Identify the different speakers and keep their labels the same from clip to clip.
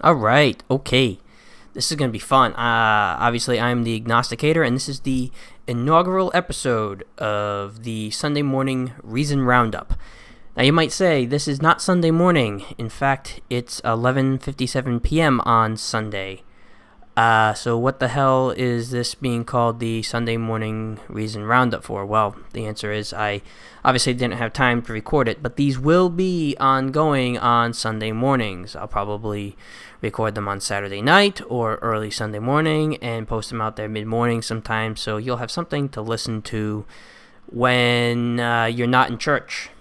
Speaker 1: All right, okay. This is going to be fun. Obviously, I'm the Agnosticator, and this is the inaugural episode of the Sunday Morning Reason Roundup. Now, you might say, this is not Sunday morning. In fact, it's 11:57 p.m. on Sunday. So what the hell is this being called the Sunday Morning Reason Roundup for? Well, the answer is I obviously didn't have time to record it, but these will be ongoing on Sunday mornings. I'll probably record them on Saturday night or early Sunday morning and post them out there mid-morning sometimes, so you'll have something to listen to when you're not in church,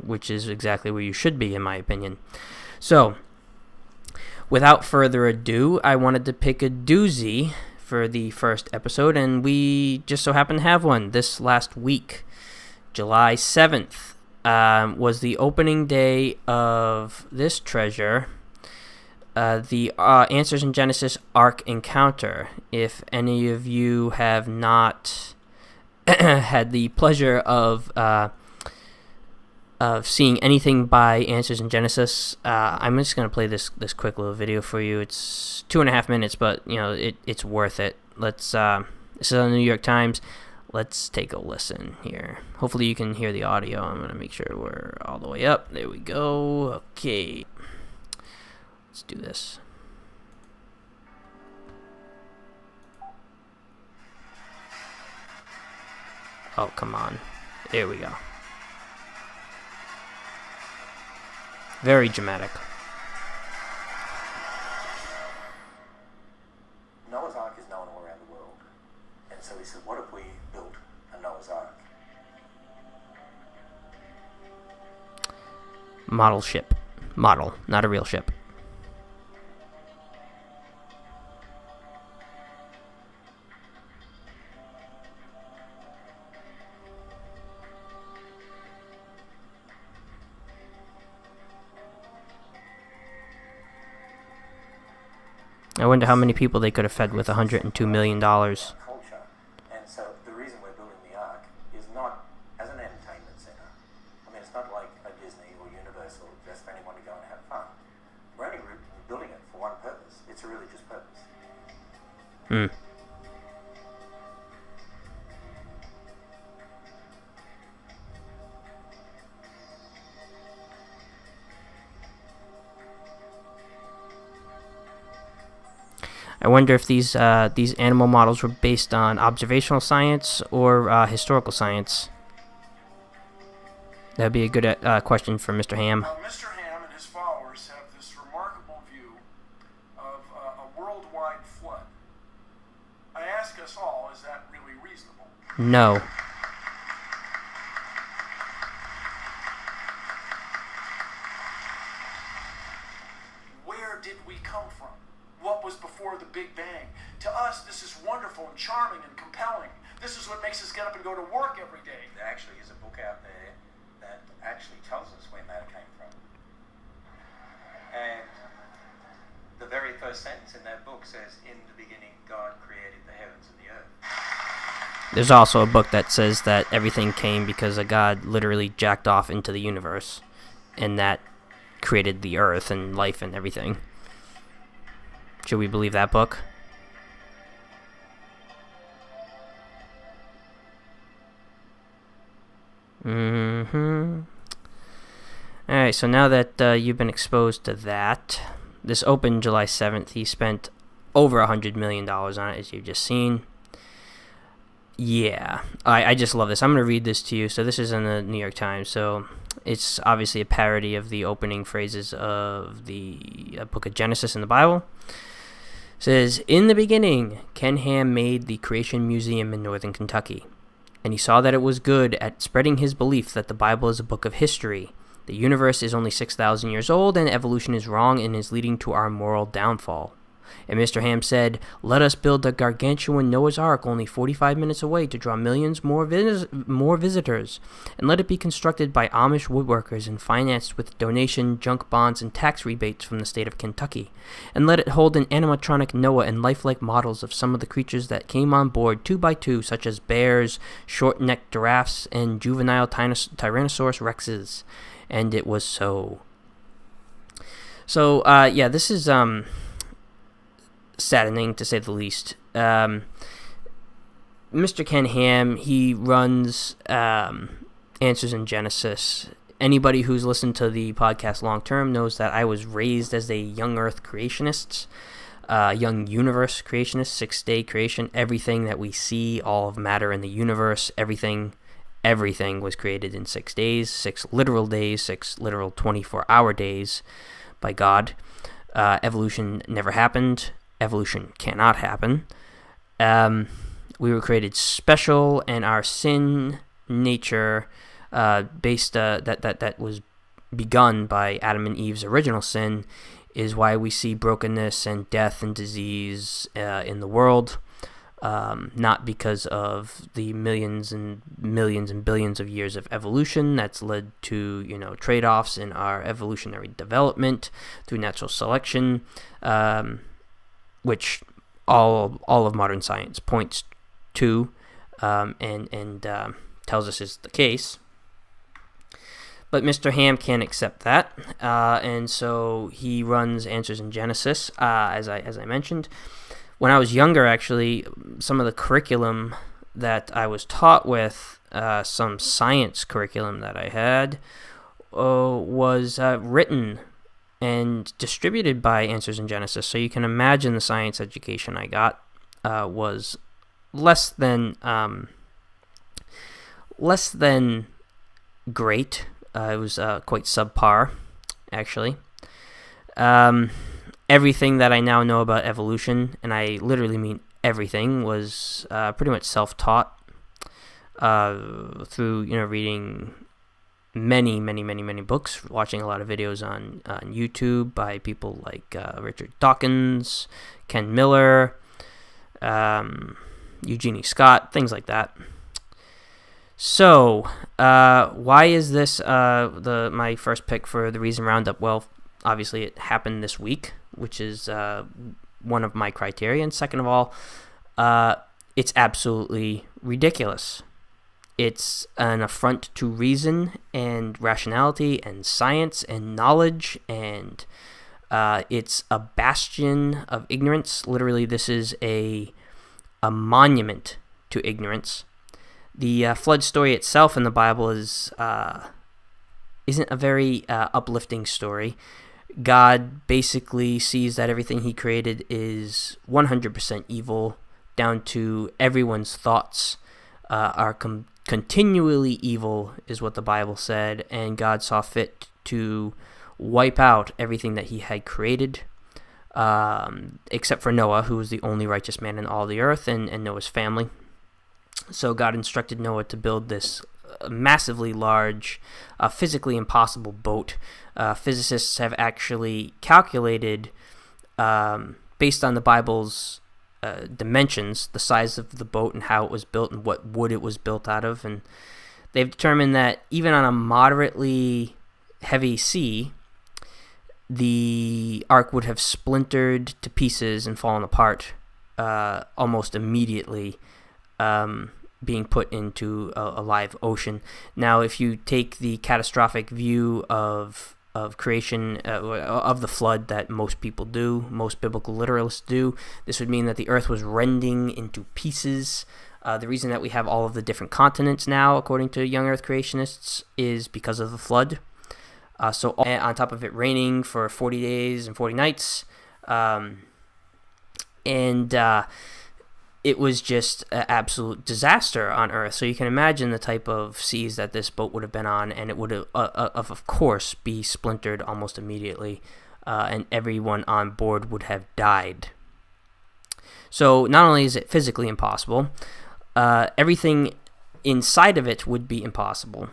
Speaker 1: which is exactly where you should be, in my opinion. So, without further ado, I wanted to pick a doozy for the first episode, and we just so happened to have one this last week. July 7th was the opening day of this treasure, the Answers in Genesis Ark Encounter. If any of you have not had the pleasure of seeing anything by Answers in Genesis, I'm just going to play this quick little video for you. It's 2.5 minutes, but it's worth it. This is on the New York Times. Let's take a listen here. Hopefully you can hear the audio. I'm going to make sure we're all the way up. There we go. Okay. Let's do this. Oh, come on. There we go. Very dramatic.
Speaker 2: Noah's Ark is known all around the world. And so he said, what if we built a Noah's Ark?
Speaker 1: Model ship. Model, not a real ship. I wonder how many people they could have fed with $102 million.
Speaker 2: Culture. And so the reason we're building the Ark is not as an entertainment center. I mean, it's not like a Disney or Universal just for anyone to go and have fun. We're only building it for one purpose. It's a religious purpose.
Speaker 1: I wonder if these animal models were based on observational science or historical science. That'd be a good question for Mr. Ham.
Speaker 3: Mr. Ham and his followers have this remarkable view of a worldwide flood. I ask us all, is that really reasonable?
Speaker 1: No.
Speaker 3: Where did we come from? What was before the Big Bang? To us, this is wonderful and charming and compelling. This is what makes us get up and go to work every day.
Speaker 2: There actually is a book out there that actually tells us where matter came from. And the very first sentence in that book says, in the beginning, God created the heavens and the earth.
Speaker 1: There's also a book that says that everything came because a god literally jacked off into the universe, and that created the earth and life and everything. Should we believe that book? Alright, so now that you've been exposed to that, this opened July 7th. He spent over $100 million on it, as you've just seen. Yeah, I just love this. I'm going to read this to you. So this is in the New York Times. So it's obviously a parody of the opening phrases of the book of Genesis in the Bible. It says, in the beginning, Ken Ham made the Creation Museum in northern Kentucky, and he saw that it was good at spreading his belief that the Bible is a book of history. The universe is only 6,000 years old, and evolution is wrong and is leading to our moral downfall. And Mr. Ham said, let us build a gargantuan Noah's Ark only 45 minutes away to draw millions more visitors, and let it be constructed by Amish woodworkers and financed with donation, junk bonds, and tax rebates from the state of Kentucky. And let it hold an animatronic Noah and lifelike models of some of the creatures that came on board 2 by 2, such as bears, short-necked giraffes, and juvenile Tyrannosaurus rexes. And it was so. So, this is saddening to say the least. Mr. Ken Ham, he runs Answers in Genesis. Anybody who's listened to the podcast long term knows that I was raised as a young Earth creationist, young universe creationist, 6-day creation. Everything that we see, all of matter in the universe, everything was created in 6 days, 6 literal days, 6 literal 24-hour days by God. Evolution never happened. Evolution cannot happen. We were created special, and our sin nature, that was begun by Adam and Eve's original sin, is why we see brokenness and death and disease in the world. Not because of the millions and millions and billions of years of evolution that's led to, trade-offs in our evolutionary development through natural selection, which all of modern science points to and tells us is the case. But Mr. Ham can't accept that, and so he runs Answers in Genesis, as I mentioned. When I was younger, actually, some of the curriculum that I was taught with, some science curriculum that I had, was written and distributed by Answers in Genesis. So you can imagine the science education I got was less than great. It was quite subpar, actually. Everything that I now know about evolution, and I literally mean everything, was pretty much self-taught through reading many books, watching a lot of videos on YouTube by people like Richard Dawkins, Ken Miller, Eugenie Scott, things like that. So, why is this my first pick for the Reason Roundup? Well, obviously it happened this week, which is one of my criteria. And second of all, it's absolutely ridiculous. It's an affront to reason and rationality and science and knowledge, and it's a bastion of ignorance. Literally, this is a monument to ignorance. The flood story itself in the Bible isn't a very uplifting story. God basically sees that everything he created is 100% evil, down to everyone's thoughts are continually evil, is what the Bible said, and God saw fit to wipe out everything that he had created, except for Noah, who was the only righteous man in all the earth, and Noah's family. So God instructed Noah to build this massively large, physically impossible boat. Physicists have actually calculated, based on the Bible's dimensions, the size of the boat and how it was built and what wood it was built out of, and they've determined that even on a moderately heavy sea, the ark would have splintered to pieces and fallen apart almost immediately, being put into a live ocean. Now, if you take the catastrophic view of creation, of the flood that most people do, most biblical literalists do, this would mean that the earth was rending into pieces. The reason that we have all of the different continents now, according to young earth creationists, is because of the flood. So on top of it raining for 40 days and 40 nights, it was just an absolute disaster on Earth. So you can imagine the type of seas that this boat would have been on, and it would have, of course, be splintered almost immediately, and everyone on board would have died. So not only is it physically impossible, everything inside of it would be impossible.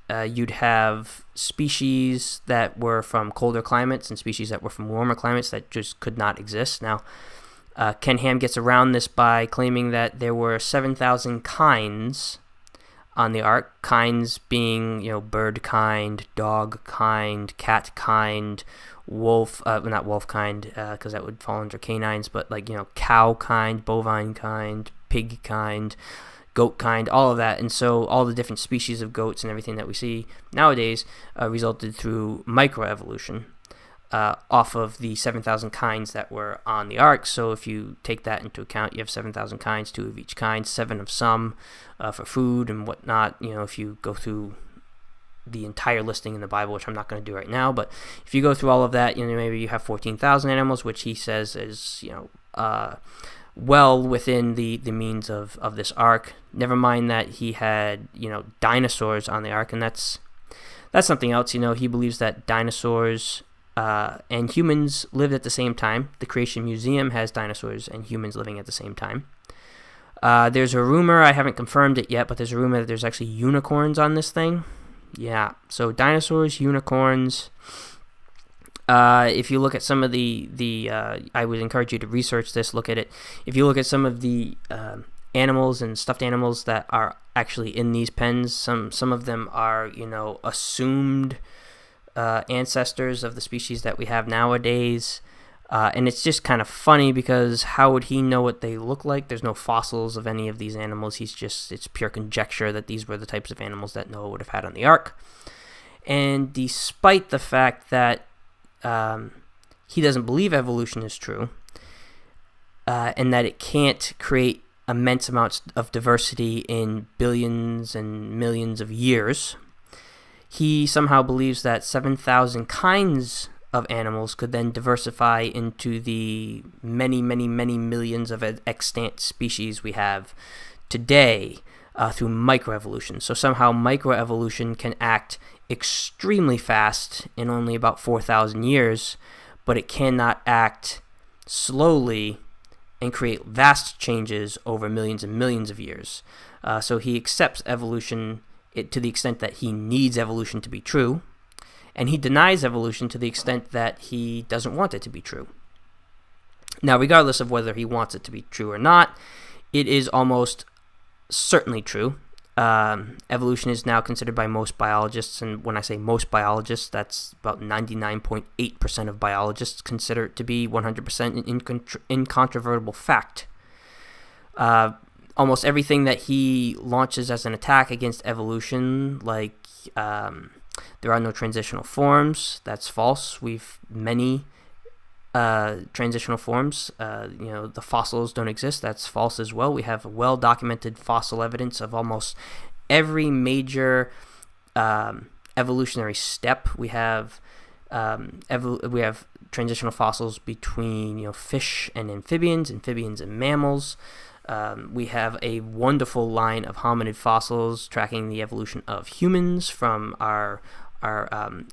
Speaker 1: You'd have species that were from colder climates and species that were from warmer climates that just could not exist. Now, Ken Ham gets around this by claiming that there were 7,000 kinds on the ark, kinds being, bird kind, dog kind, cat kind, wolf, not wolf kind, because that would fall under canines, but cow kind, bovine kind, pig kind, goat kind, all of that. And so all the different species of goats and everything that we see nowadays resulted through microevolution. off of the 7,000 kinds that were on the ark. So if you take that into account, you have 7,000 kinds, 2 of each kind, 7 of some for food and whatnot. If you go through the entire listing in the Bible, which I'm not going to do right now, but if you go through all of that, maybe you have 14,000 animals, which he says is, well within the means of this ark. Never mind that he had, dinosaurs on the ark, and that's something else. He believes that dinosaurs and humans lived at the same time. The Creation Museum has dinosaurs and humans living at the same time. There's a rumor, I haven't confirmed it yet, but there's a rumor that there's actually unicorns on this thing. Yeah, so dinosaurs, unicorns. If you look at some of the I would encourage you to research this, look at it. If you look at some of the animals and stuffed animals that are actually in these pens, some of them are, assumed ancestors of the species that we have nowadays. And it's just kind of funny because how would he know what they look like? There's no fossils of any of these animals. It's pure conjecture that these were the types of animals that Noah would have had on the ark. And despite the fact that he doesn't believe evolution is true, and that it can't create immense amounts of diversity in billions and millions of years, he somehow believes that 7,000 kinds of animals could then diversify into the many, many, many millions of extant species we have today through microevolution. So somehow microevolution can act extremely fast in only about 4,000 years, but it cannot act slowly and create vast changes over millions and millions of years. So he accepts evolution to the extent that he needs evolution to be true, and he denies evolution to the extent that he doesn't want it to be true. Now, regardless of whether he wants it to be true or not, it is almost certainly true. Evolution is now considered by most biologists, and when I say most biologists, that's about 99.8% of biologists consider it to be 100% an incontrovertible fact. Almost everything that he launches as an attack against evolution, like there are no transitional forms, that's false. We've many transitional forms. The fossils don't exist, that's false as well. We have well-documented fossil evidence of almost every major evolutionary step. We have transitional fossils between fish and amphibians and mammals. We have a wonderful line of hominid fossils tracking the evolution of humans from our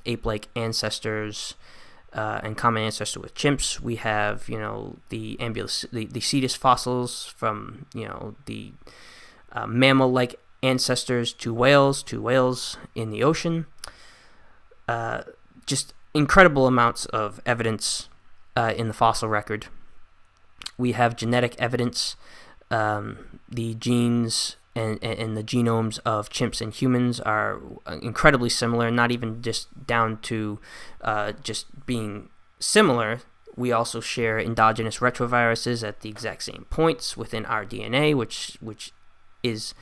Speaker 1: ape-like ancestors and common ancestor with chimps. We have the cetus fossils from the mammal-like ancestors to whales in the ocean. Just incredible amounts of evidence in the fossil record. We have genetic evidence. The genes and the genomes of chimps and humans are incredibly similar, not even just down to just being similar. We also share endogenous retroviruses at the exact same points within our DNA, which is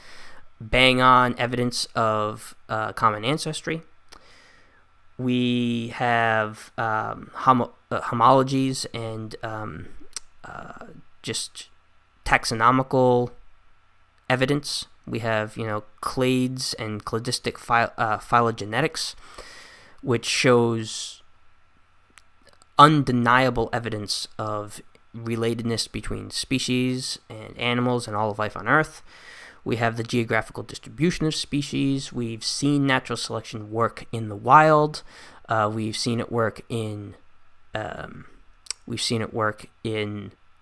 Speaker 1: bang on evidence of common ancestry. We have homologies and just taxonomical evidence. We have, clades and cladistic phylogenetics, which shows undeniable evidence of relatedness between species and animals and all of life on Earth. We have the geographical distribution of species. We've seen natural selection work in the wild. We've seen it work in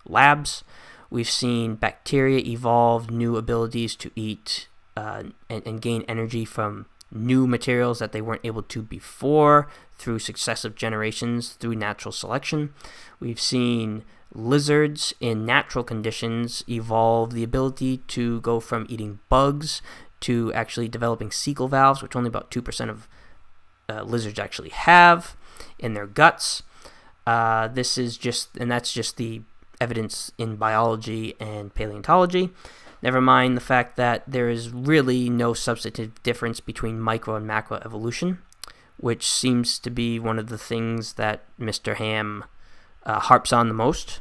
Speaker 1: labs. We've seen bacteria evolve new abilities to eat and gain energy from new materials that they weren't able to before through successive generations through natural selection. We've seen lizards in natural conditions evolve the ability to go from eating bugs to actually developing cecal valves, which only about 2% of lizards actually have in their guts. That's just the evidence in biology and paleontology. Never mind the fact that there is really no substantive difference between micro and macro evolution. which seems to be one of the things that Mr. Ham harps on the most,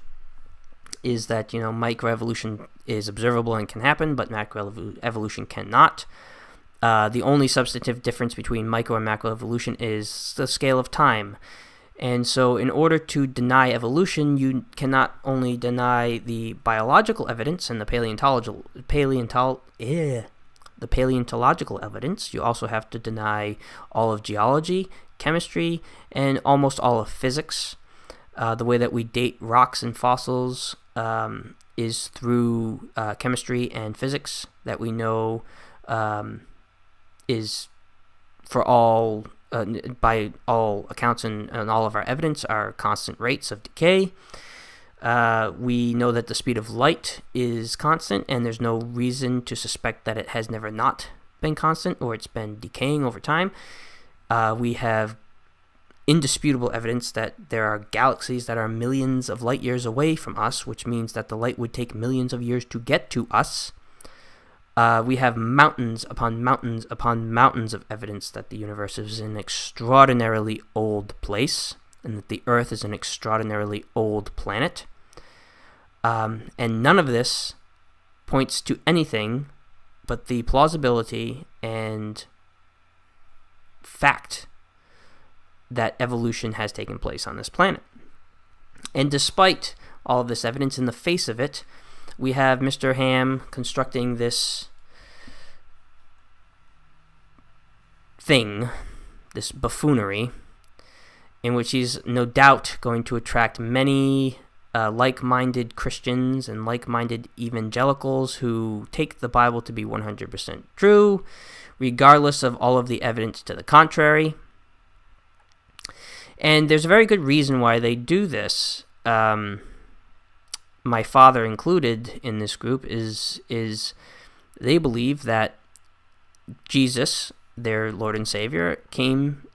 Speaker 1: is that, microevolution is observable and can happen, but macroevolution cannot. The only substantive difference between micro and macroevolution is the scale of time. And so in order to deny evolution, you cannot only deny the biological evidence and the paleontological evidence, you also have to deny all of geology, chemistry, and almost all of physics. The way that we date rocks and fossils is through chemistry and physics that we know is, for all by all accounts and all of our evidence, are constant rates of decay. We know that the speed of light is constant, and there's no reason to suspect that it has never not been constant or it's been decaying over time. We have indisputable evidence that there are galaxies that are millions of light years away from us, which means that the light would take millions of years to get to us. We have mountains upon mountains upon mountains of evidence that the universe is an extraordinarily old place, and that the Earth is an extraordinarily old planet. And none of this points to anything but the plausibility and fact that evolution has taken place on this planet. And despite all of this evidence, in the face of it, we have Mr. Ham constructing this thing, this buffoonery, in which he's no doubt going to attract many like-minded Christians and like-minded evangelicals who take the Bible to be 100% true, regardless of all of the evidence to the contrary. And there's a very good reason why they do this. My father included in this group is they believe that Jesus, their Lord and Savior, came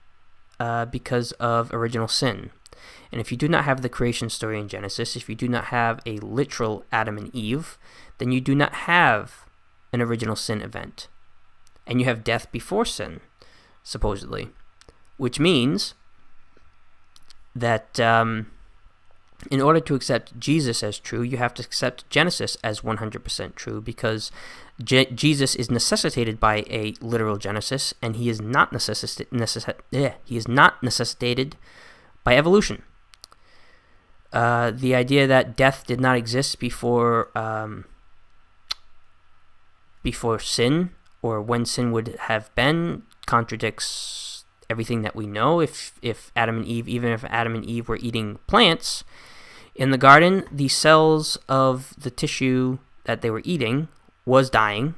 Speaker 1: because of original sin. And if you do not have the creation story in Genesis, if you do not have a literal Adam and Eve, then you do not have an original sin event. And you have death before sin, supposedly. Which means that in order to accept Jesus as true, you have to accept Genesis as 100% true, because Jesus is necessitated by a literal Genesis, and he is not necessitated by evolution. The idea that death did not exist before sin, or when sin would have been, contradicts everything that we know. If Adam and Eve, even if Adam and Eve were eating plants in the garden, the cells of the tissue that they were eating was dying.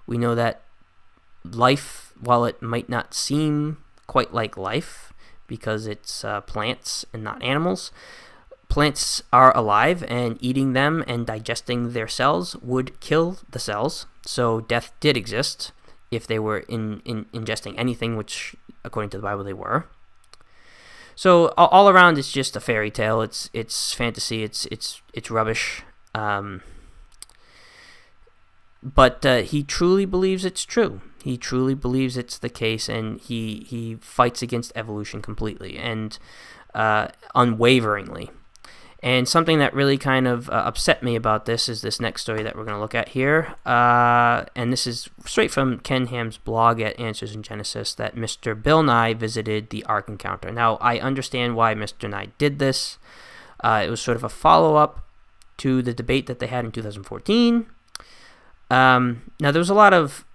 Speaker 1: We know that life, while it might not seem quite like life because it's plants and not animals, plants are alive, and eating them and digesting their cells would kill the cells. So death did exist if they were ingesting anything, which according to the Bible they were. So all around, it's just a fairy tale. It's fantasy. It's rubbish. But he truly believes it's true. He truly believes it's the case, and he fights against evolution completely and unwaveringly. And something that really kind of upset me about this is this next story that we're going to look at here. And this is straight from Ken Ham's blog at Answers in Genesis, that Mr. Bill Nye visited the Ark Encounter. Now, I understand why Mr. Nye did this. It was sort of a follow-up to the debate that they had in 2014. Now, there was a lot of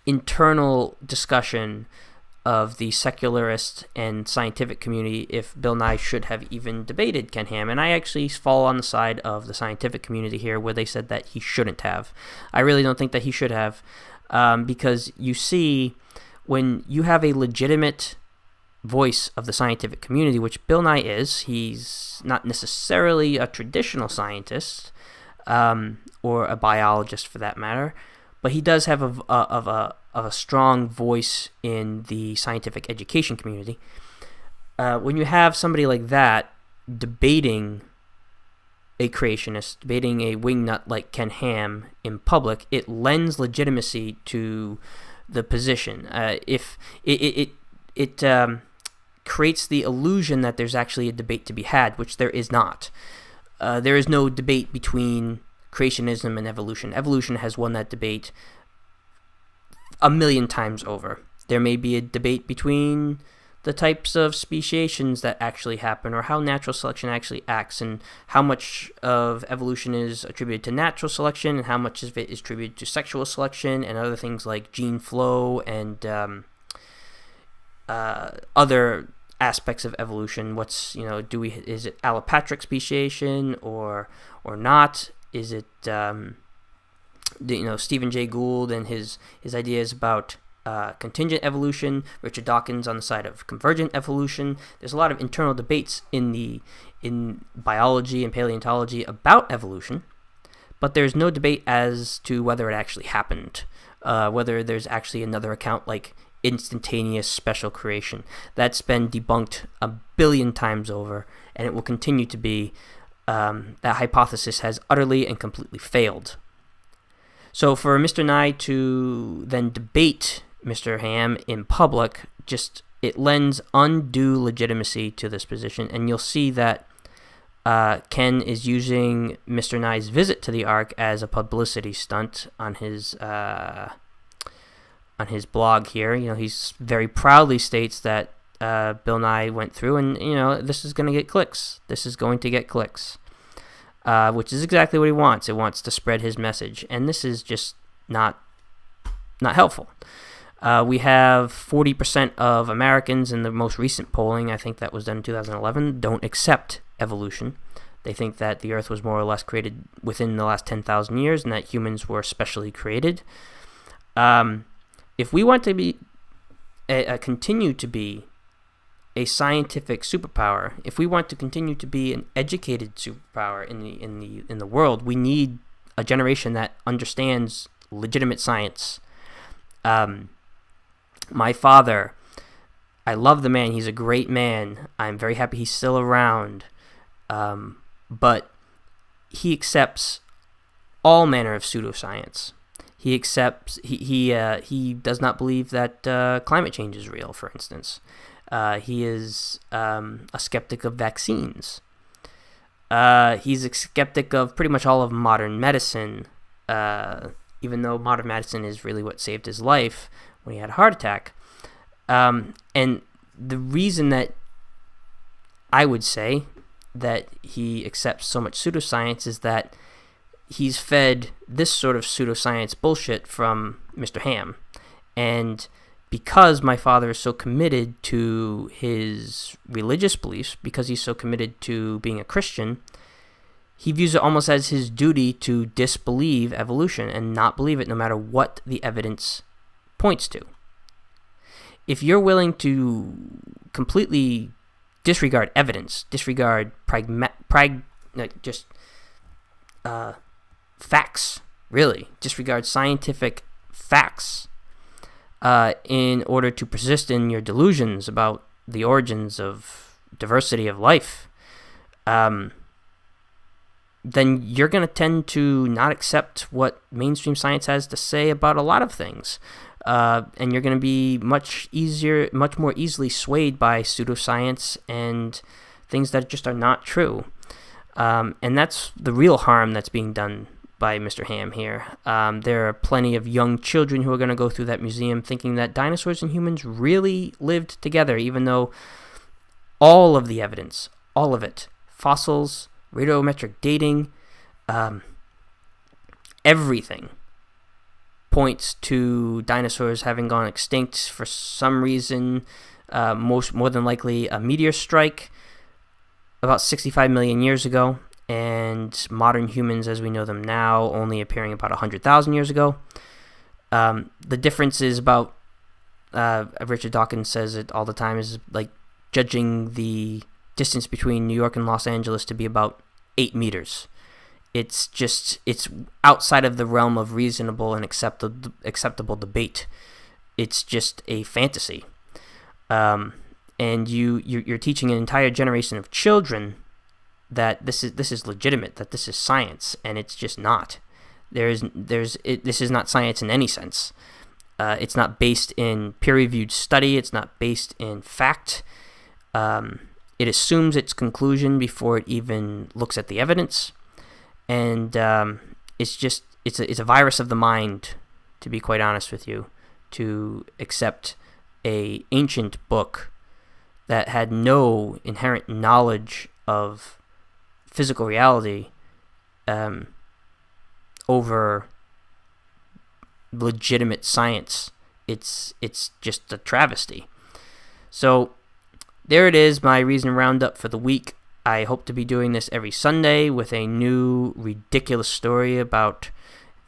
Speaker 1: internal discussion of the secularist and scientific community if Bill Nye should have even debated Ken Ham, and I actually fall on the side of the scientific community here, where they said that he shouldn't have. I really don't think that he should have, because you see, when you have a legitimate voice of the scientific community, which Bill Nye is, he's not necessarily a traditional scientist, or a biologist for that matter, but he does have a strong voice in the scientific education community. When you have somebody like that debating a creationist, debating a wingnut like Ken Ham in public, it lends legitimacy to the position. If it creates the illusion that there's actually a debate to be had, which there is not. There is no debate between creationism and evolution. Evolution has won that debate a million times over. There may be a debate between the types of speciations that actually happen, or how natural selection actually acts, and how much of evolution is attributed to natural selection and how much of it is attributed to sexual selection and other things like gene flow and other aspects of evolution. Is it allopatric speciation or not? Is it Stephen Jay Gould and his ideas about contingent evolution, Richard Dawkins on the side of convergent evolution. There's a lot of internal debates in biology and paleontology about evolution, but there's no debate as to whether it actually happened, whether there's actually another account like instantaneous special creation. That's been debunked a billion times over, and it will continue to be. That hypothesis has utterly and completely failed. So for Mr. Nye to then debate Mr. Ham in public, it lends undue legitimacy to this position, and you'll see that Ken is using Mr. Nye's visit to the Ark as a publicity stunt on his blog here. He's very proudly states that Bill Nye went through, and this is going to get clicks. This is going to get clicks, which is exactly what he wants. It wants to spread his message, and this is just not helpful. We have 40% of Americans in the most recent polling, I think that was done in 2011, don't accept evolution. They think that the Earth was more or less created within the last 10,000 years and that humans were specially created. If we want to be continue to be a scientific superpower, if we want to continue to be an educated superpower in the world, we need a generation that understands legitimate science. My father, I love the man. He's a great man. I'm very happy he's still around. But he accepts all manner of pseudoscience. He does not believe that climate change is real, for instance. He is a skeptic of vaccines. He's a skeptic of pretty much all of modern medicine, even though modern medicine is really what saved his life when he had a heart attack. And the reason that I would say that he accepts so much pseudoscience is that he's fed this sort of pseudoscience bullshit from Mr. Ham. And because my father is so committed to his religious beliefs, because he's so committed to being a Christian, he views it almost as his duty to disbelieve evolution and not believe it no matter what the evidence points to. If you're willing to completely disregard evidence, disregard facts, really, disregard scientific facts, in order to persist in your delusions about the origins of diversity of life, then you're going to tend to not accept what mainstream science has to say about a lot of things. And you're going to be much more easily swayed by pseudoscience and things that just are not true. And that's the real harm that's being done by Mr. Ham here. There are plenty of young children who are going to go through that museum thinking that dinosaurs and humans really lived together, even though all of the evidence, all of it, fossils, radiometric dating, everything points to dinosaurs having gone extinct for some reason, more than likely a meteor strike about 65 million years ago, and modern humans as we know them now only appearing about 100,000 years ago. The difference is about, Richard Dawkins says it all the time, is like judging the distance between New York and Los Angeles to be about 8 meters. It's outside of the realm of reasonable and acceptable debate. It's just a fantasy. And you're teaching an entire generation of children that this is legitimate, that this is science, and it's just not. This is not science in any sense. It's not based in peer-reviewed study. It's not based in fact. It assumes its conclusion before it even looks at the evidence, and it's a virus of the mind, to be quite honest with you, to accept a ancient book that had no inherent knowledge of physical reality over legitimate science. It's just a travesty. So there it is, my reason roundup for the week. I hope to be doing this every Sunday with a new ridiculous story about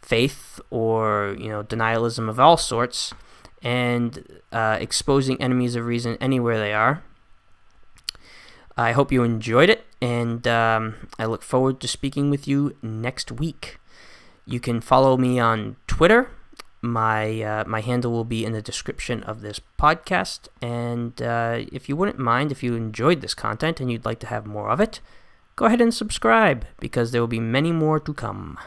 Speaker 1: faith or denialism of all sorts, and exposing enemies of reason anywhere they are. I hope you enjoyed it, and I look forward to speaking with you next week. You can follow me on Twitter. My handle will be in the description of this podcast, and if you wouldn't mind, if you enjoyed this content and you'd like to have more of it, go ahead and subscribe, because there will be many more to come.